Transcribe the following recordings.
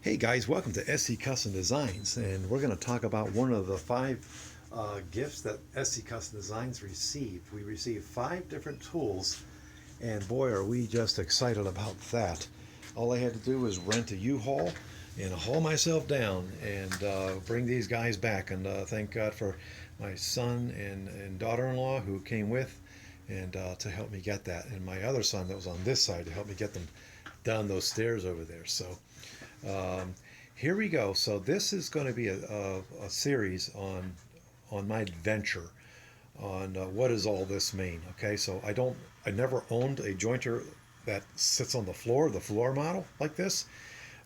Hey guys, welcome to SC Custom Designs, and we're going to talk about one of the five gifts that SC Custom Designs received. We received 5 different tools, and boy are we just excited about that. All I had to do was rent a U-Haul and haul myself down and bring these guys back, and thank God for my son and daughter-in-law who came with and to help me get that, and my other son that was on this side to help me get them down those stairs over there. So here we go. So this is going to be a series on my adventure on what does all this mean. Okay, so I never owned a jointer that sits on the floor model like this.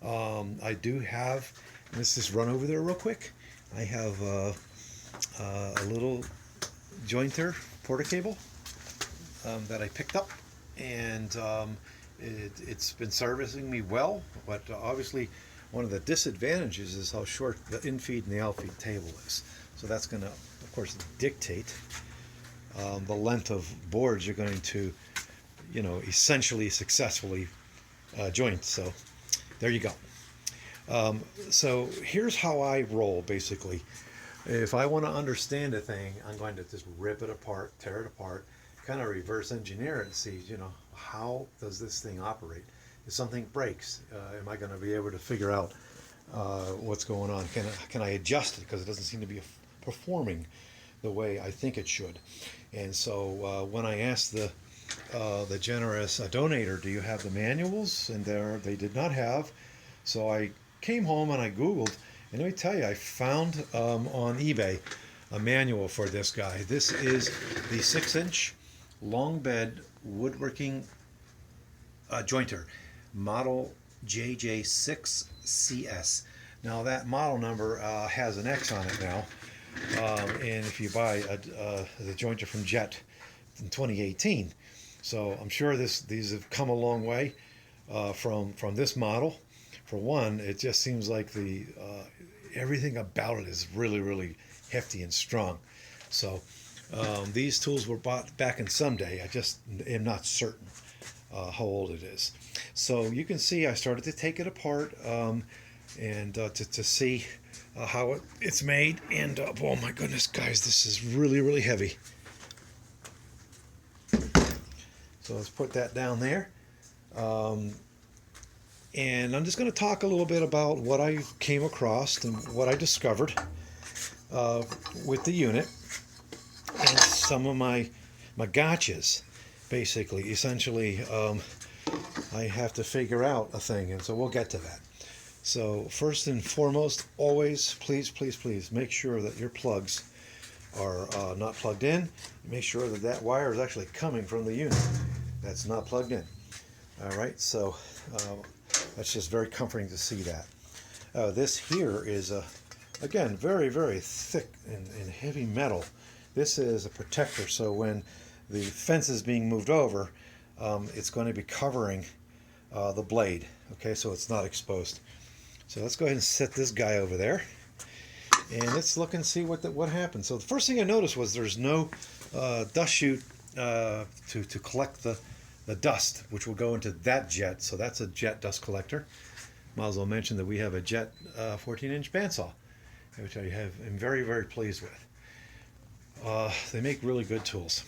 I do have, let's just run over there real quick. I have a little jointer porta cable that I picked up, and it's been servicing me well, but obviously one of the disadvantages is how short the infeed and the outfeed table is. So that's going to, of course, dictate the length of boards you're going to, essentially successfully joint. So there you go. So here's how I roll, basically. If I want to understand a thing, I'm going to just rip it apart, tear it apart, kind of reverse engineer it and see, how does this thing operate? If something breaks, am I going to be able to figure out what's going on? Can I adjust it, because it doesn't seem to be performing the way I think it should? And so when I asked the generous donator, do you have the manuals? And they did not have. So I came home and I Googled, and let me tell you, I found on eBay a manual for this guy. This is the 6-inch long bed woodworking jointer, model JJ-6CS. Now that model number has an X on it now, and if you buy the jointer from JET in 2018, so I'm sure these have come a long way from this model. For one, it just seems like the everything about it is really hefty and strong. So these tools were bought back in some day. I just am not certain how old it is. So you can see I started to take it apart and to see how it's made. And oh my goodness, guys, this is really heavy. So let's put that down there. And I'm just going to talk a little bit about what I came across and what I discovered with the unit, and some of my gotchas. Basically, essentially, I have to figure out a thing, and so we'll get to that. So first and foremost, always, please make sure that your plugs are not plugged in. Make sure that wire is actually coming from the unit that's not plugged in. All right, so that's just very comforting to see that. This here is again very thick and heavy metal. This is a protector, so when the fence is being moved over, it's going to be covering the blade. Okay, so it's not exposed. So let's go ahead and set this guy over there, and let's look and see what happened. So the first thing I noticed was there's no dust chute to collect the dust, which will go into that jet. So that's a JET dust collector. Might as well mention that we have a JET 14-inch bandsaw, which I am very pleased with. They make really good tools.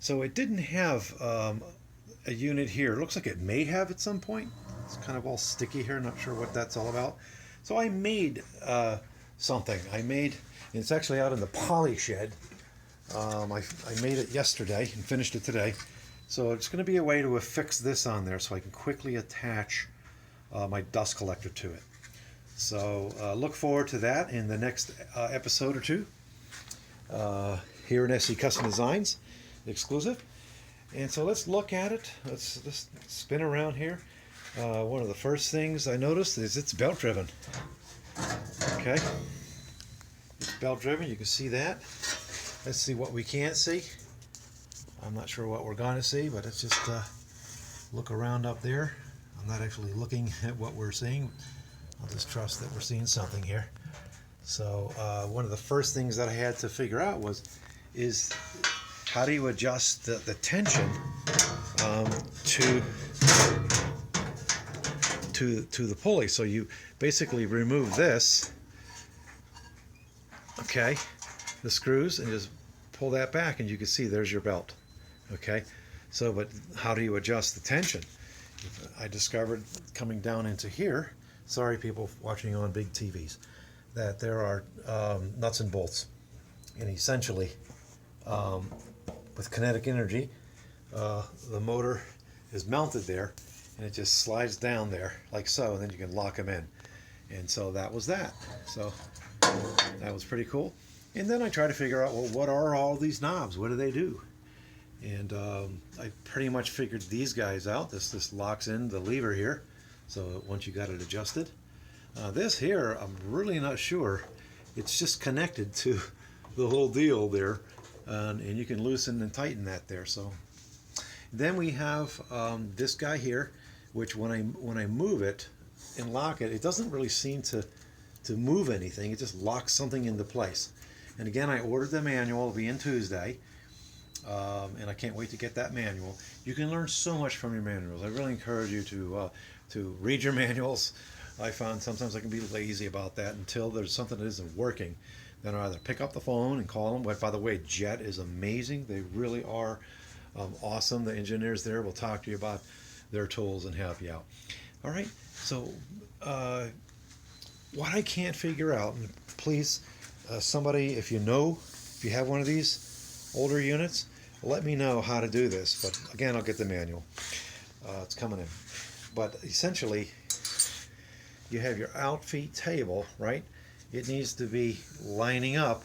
So it didn't have a unit here. It looks like it may have at some point. It's kind of all sticky here. Not sure what that's all about. So I made something. And it's actually out in the poly shed. I made it yesterday and finished it today. So it's going to be a way to affix this on there so I can quickly attach my dust collector to it. So look forward to that in the next episode or two here in SC Custom Designs, exclusive. And so let's look at it. Let's spin around here. One of the first things I noticed is it's belt driven. Okay, it's belt driven. You can see that. Let's see what we can't see. I'm not sure what we're going to see, but let's just look around up there. I'm not actually looking at what we're seeing. I'll just trust that we're seeing something here. So one of the first things that I had to figure out is how do you adjust the tension to to the pulley. So you basically remove this, okay, the screws, and just pull that back, and you can see there's your belt. Okay, so but how do you adjust the tension? I discovered coming down into here, sorry people watching on big TVs, that there are nuts and bolts, and essentially with kinetic energy, the motor is mounted there, and it just slides down there like so, and then you can lock them in. And so that was that. So that was pretty cool. And then I try to figure out, well, what are all these knobs? What do they do? And I pretty much figured these guys out. This locks in the lever here, so once you got it adjusted. This here, I'm really not sure. It's just connected to the whole deal there, and you can loosen and tighten that there. So then we have this guy here, which when I move it and lock it, it doesn't really seem to move anything. It just locks something into place. And again, I ordered the manual. It'll be in Tuesday. And I can't wait to get that manual. You can learn so much from your manuals. I really encourage you to read your manuals. I found sometimes I can be lazy about that until there's something that isn't working. Then I either pick up the phone and call them. But by the way, JET is amazing. They really are awesome. The engineers there will talk to you about their tools and help you out. All right. So what I can't figure out, and please, somebody, if you have one of these older units, let me know how to do this. But again, I'll get the manual. It's coming in. But essentially, you have your outfeed table, right? It needs to be lining up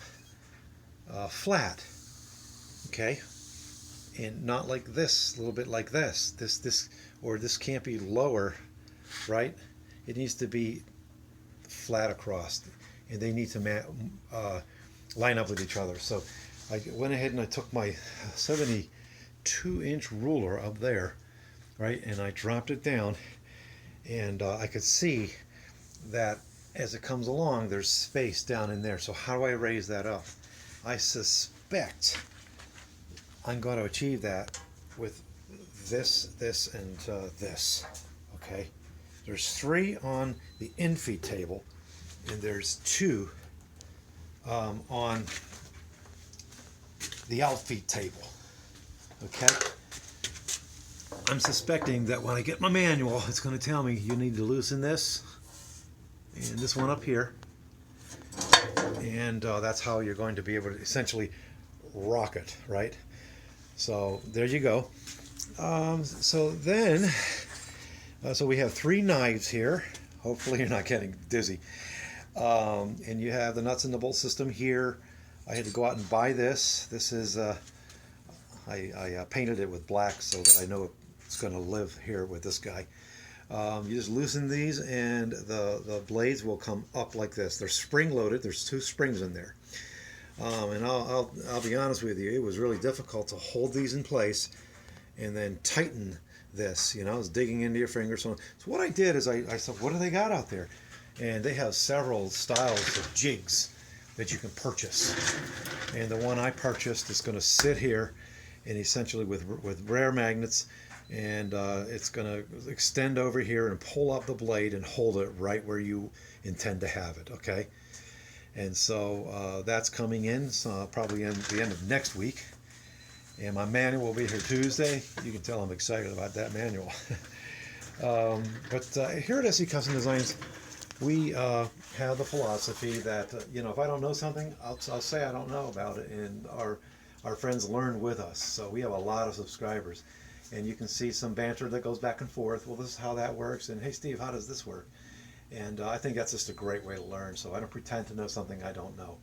flat, okay? And not like this, a little bit like this. This can't be lower, right? It needs to be flat across, and they need to line up with each other. So I went ahead and I took my 72-inch ruler up there, right, and I dropped it down, and I could see that as it comes along, there's space down in there. So how do I raise that up? I suspect I'm going to achieve that with this, and this. Okay, there's 3 on the infeed table, and there's 2 on the outfeed table. Okay, I'm suspecting that when I get my manual, it's going to tell me you need to loosen this and this one up here, and that's how you're going to be able to essentially rock it, right? So there you go. So then, so we have 3 knives here. Hopefully you're not getting dizzy. And you have the nuts and the bolt system here. I had to go out and buy this. This is, I painted it with black so that I know it's going to live here with this guy. You just loosen these, and the blades will come up like this. They're spring loaded. There's 2 springs in there. And I'll be honest with you, it was really difficult to hold these in place and then tighten this. You know, it's digging into your fingers. So what I did is I said, what do they got out there? And they have several styles of jigs that you can purchase. And the one I purchased is going to sit here, and essentially with rare magnets, and it's going to extend over here and pull up the blade and hold it right where you intend to have it. Okay. And so that's coming in, so probably in the end of next week. And my manual will be here Tuesday. You can tell I'm excited about that manual. But here at SE Custom Designs, we have the philosophy that, you know, if I don't know something, I'll say I don't know about it, and our friends learn with us. So we have a lot of subscribers, and you can see some banter that goes back and forth. Well, this is how that works, and hey, Steve, how does this work? And I think that's just a great way to learn. So I don't pretend to know something I don't know.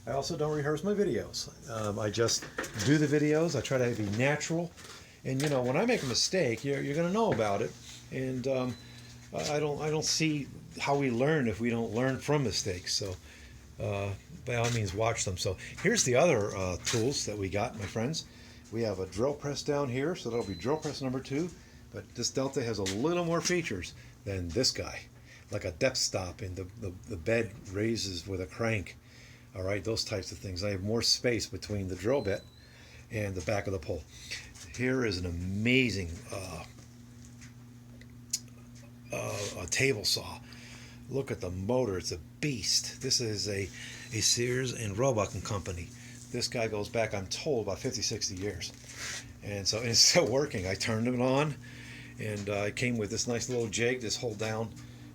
I also don't rehearse my videos. I just do the videos. I try to be natural. And you know, when I make a mistake, you're going to know about it. And I don't see how we learn if we don't learn from mistakes. So by all means, watch them. So here's the other tools that we got, my friends. We have a drill press down here, so that'll be drill press number 2. But this Delta has a little more features than this guy, like a depth stop, and the bed raises with a crank. All right, those types of things. I have more space between the drill bit and the back of the pole. Here is an amazing table saw. Look at the motor, it's a beast. This is a Sears and Roebuck and Company. This guy goes back, I'm told, about 50-60 years. And so it's still working. I turned it on, and it came with this nice little jig, this hold down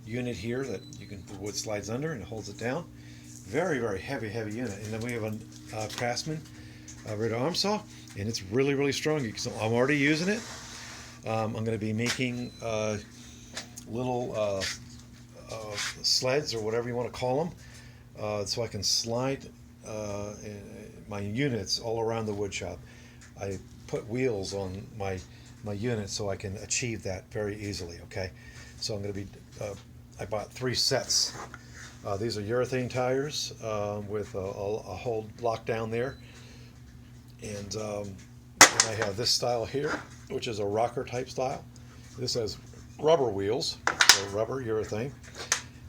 unit here that the wood slides under and it holds it down. Very, very heavy unit. And then we have a Craftsman rid arm saw, and it's really, really strong. So I'm already using it. I'm going to be making little sleds, or whatever you want to call them, so I can slide my units all around the wood shop. I put wheels on my unit so I can achieve that very easily. Okay, so I'm going to be I bought 3 sets. These are urethane tires with a hold lock down there, and I have this style here, which is a rocker type style. This has rubber wheels, so rubber urethane,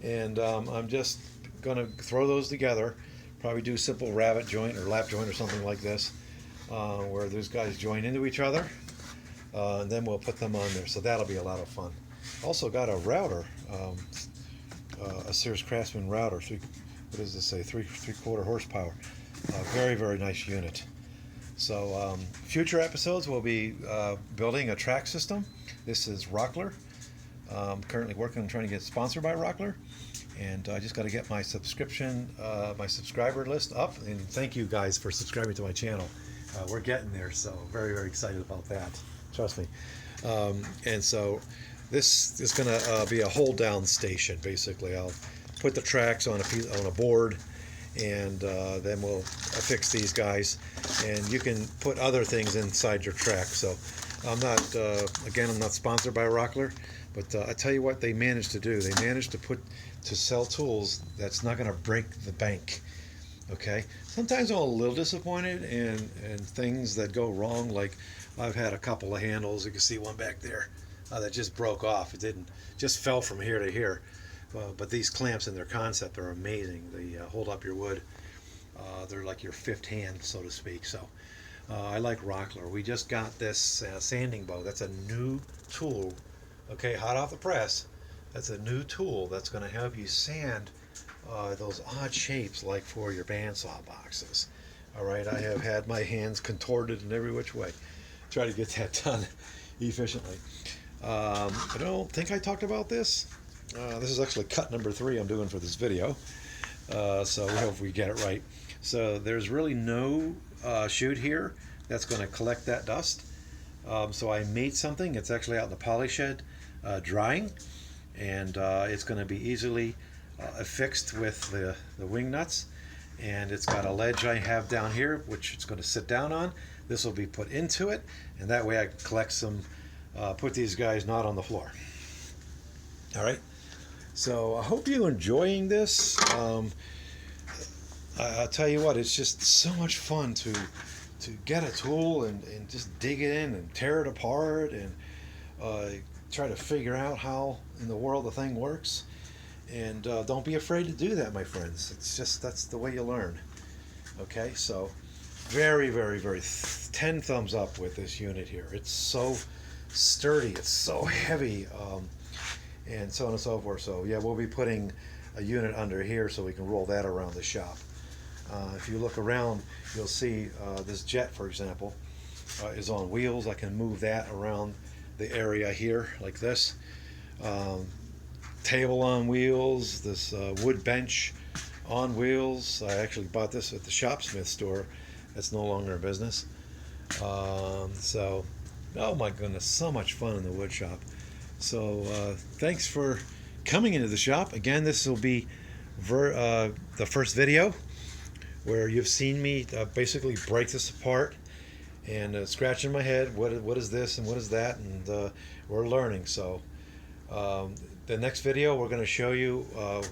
and I'm just going to throw those together. Probably do simple rabbet joint or lap joint or something like this, where those guys join into each other, and then we'll put them on there. So that'll be a lot of fun. Also got a router, a Sears Craftsman router. What does this say? 3/4 horsepower. Very, very nice unit. So future episodes we'll be building a track system. This is Rockler. I'm currently working on trying to get sponsored by Rockler, and I just got to get my my subscriber list up. And thank you guys for subscribing to my channel. We're getting there, so very, very excited about that. Trust me. And so this is going to be a hold down station. Basically, I'll put the tracks on a board, and then we'll affix these guys, and you can put other things inside your track. So I'm not sponsored by Rockler, but I tell you what they managed to do. They managed to sell tools that's not going to break the bank. Okay, sometimes I'm a little disappointed in things that go wrong. Like I've had a couple of handles. You can see one back there that just broke off. It just fell from here to here. But these clamps and their concept are amazing. They hold up your wood. They're like your fifth hand, so to speak. So I like Rockler. We just got this sanding bow. That's a new tool. Okay, hot off the press. That's a new tool that's going to help you sand those odd shapes, like for your bandsaw boxes. All right, I have had my hands contorted in every which way. Try to get that done efficiently. I don't think I talked about this. This is actually cut number 3 I'm doing for this video, so we hope we get it right. So there's really no chute here that's going to collect that dust. So I made something. It's actually out in the poly shed drying, and it's going to be easily affixed with the wing nuts, and it's got a ledge I have down here which it's going to sit down on. This will be put into it, and that way I can collect some, put these guys not on the floor. All right, so I hope you're enjoying this. I'll tell you what, it's just so much fun to get a tool and just dig it in and tear it apart and try to figure out how in the world the thing works. And don't be afraid to do that, my friends. It's just, that's the way you learn. Okay, so very, very, very 10 thumbs up with this unit here. It's so sturdy, it's so heavy, and so on and so forth. So yeah, we'll be putting a unit under here so we can roll that around the shop. If you look around, you'll see this JET, for example, is on wheels. I can move that around the area here like this. Table on wheels, this wood bench on wheels. I actually bought this at the Shopsmith store. That's no longer in business. So, oh my goodness, so much fun in the wood shop. So thanks for coming into the shop. Again, this will be the first video where you've seen me basically break this apart and scratching my head. What is this and what is that? And we're learning. So the next video, we're going to show you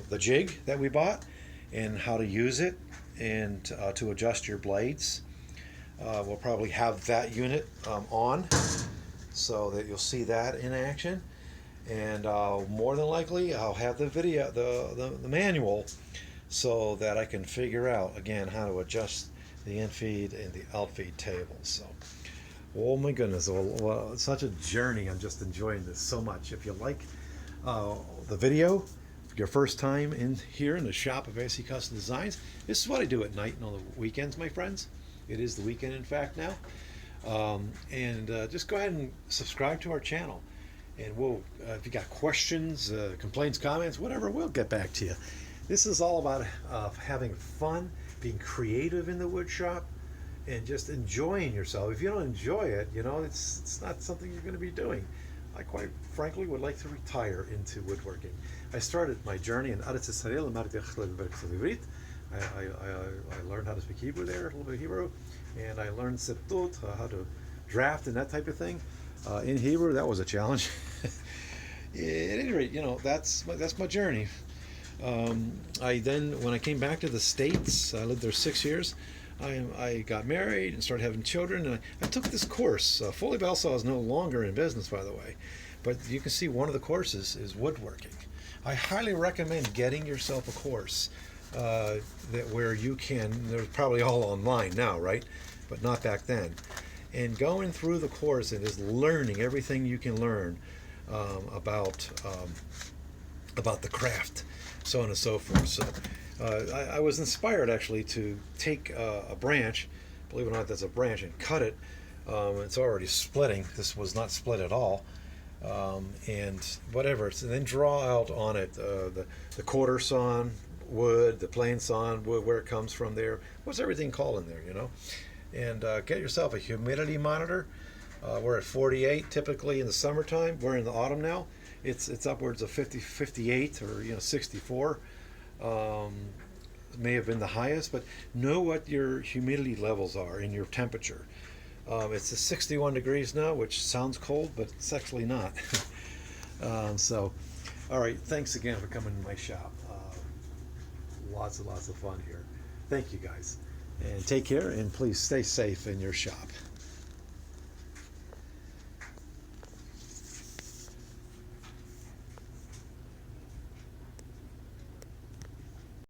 the jig that we bought and how to use it and to adjust your blades. We'll probably have that unit on so that you'll see that in action. And more than likely, I'll have the video, the manual, so that I can figure out again how to adjust the infeed and the outfeed tables. So, oh my goodness, well, it's such a journey. I'm just enjoying this so much. If you like the video, your first time in here in the shop of AC Custom Designs, this is what I do at night and on the weekends, my friends. It is the weekend, in fact, now. Just go ahead and subscribe to our channel. And we'll, if you got questions, complaints, comments, whatever, we'll get back to you. This is all about having fun, being creative in the wood shop, and just enjoying yourself. If you don't enjoy it, you know, it's not something you're going to be doing. I quite frankly would like to retire into woodworking. I started my journey in Eretz Yisrael. I learned how to speak Hebrew there, a little bit of Hebrew, and I learned Septut, how to draft and that type of thing. In Hebrew, that was a challenge. At any rate, you know, that's my journey. I then, when I came back to the States, I lived there 6 years. I got married and started having children, and I took this course. Foley Balsaw is no longer in business, by the way, but you can see one of the courses is woodworking. I highly recommend getting yourself a course where you can. They're probably all online now, right? But not back then. And going through the course and just learning everything you can learn about the craft, so on and so forth. So I was inspired actually to take a branch, believe it or not, that's a branch, and cut it. It's already splitting. This was not split at all. And whatever. So then draw out on it the quarter sawn wood, the plain sawn wood, where it comes from there. What's everything called in there, you know? And get yourself a humidity monitor. We're at 48 typically in the summertime. We're in the autumn now. It's upwards of 50, 58 or 64. May have been the highest, but know what your humidity levels are in your temperature. It's 61 degrees now, which sounds cold, but it's actually not. All right, thanks again for coming to my shop. Lots and lots of fun here. Thank you guys. And take care, and please stay safe in your shop.